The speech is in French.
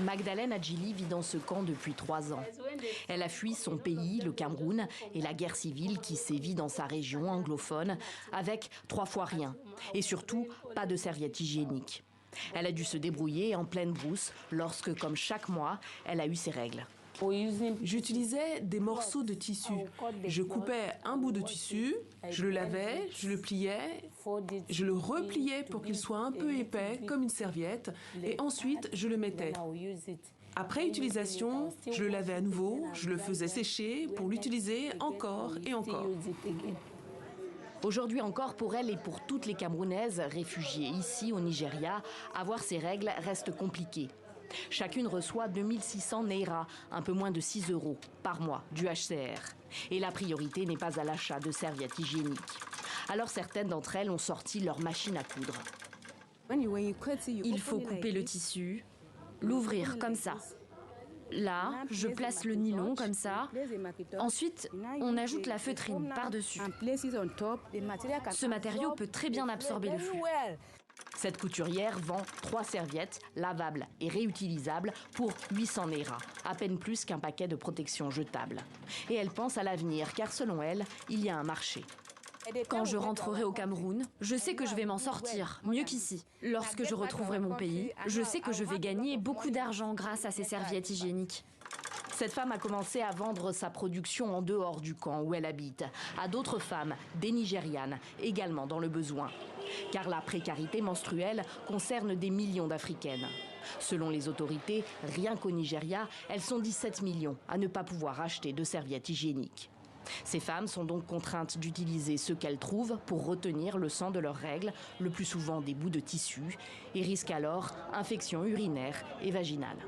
Magdalene Adjili vit dans ce camp depuis 3 ans. Elle a fui son pays, le Cameroun, et la guerre civile qui sévit dans sa région anglophone, avec 3 fois rien. Et surtout, pas de serviettes hygiéniques. Elle a dû se débrouiller en pleine brousse lorsque, comme chaque mois, elle a eu ses règles. J'utilisais des morceaux de tissu. Je coupais un bout de tissu, je le lavais, je le pliais, je le repliais pour qu'il soit un peu épais, comme une serviette, et ensuite je le mettais. Après utilisation, je le lavais à nouveau, je le faisais sécher pour l'utiliser encore et encore. Aujourd'hui encore, pour elle et pour toutes les Camerounaises réfugiées ici au Nigeria, avoir ces règles reste compliqué. Chacune reçoit 2600 naira, un peu moins de 6 € par mois du HCR. Et la priorité n'est pas à l'achat de serviettes hygiéniques. Alors certaines d'entre elles ont sorti leur machine à coudre. Il faut couper le tissu, l'ouvrir comme ça. Là, je place le nylon comme ça. Ensuite, on ajoute la feutrine par-dessus. Ce matériau peut très bien absorber le flux. Cette couturière vend 3 serviettes lavables et réutilisables pour 800 naira, à peine plus qu'un paquet de protection jetable. Et elle pense à l'avenir, car selon elle, il y a un marché. Quand je rentrerai au Cameroun, je sais que je vais m'en sortir, mieux qu'ici. Lorsque je retrouverai mon pays, je sais que je vais gagner beaucoup d'argent grâce à ces serviettes hygiéniques. Cette femme a commencé à vendre sa production en dehors du camp où elle habite, à d'autres femmes, des Nigérianes, également dans le besoin. Car la précarité menstruelle concerne des millions d'Africaines. Selon les autorités, rien qu'au Nigeria, elles sont 17 millions à ne pas pouvoir acheter de serviettes hygiéniques. Ces femmes sont donc contraintes d'utiliser ce qu'elles trouvent pour retenir le sang de leurs règles, le plus souvent des bouts de tissu, et risquent alors infections urinaires et vaginales.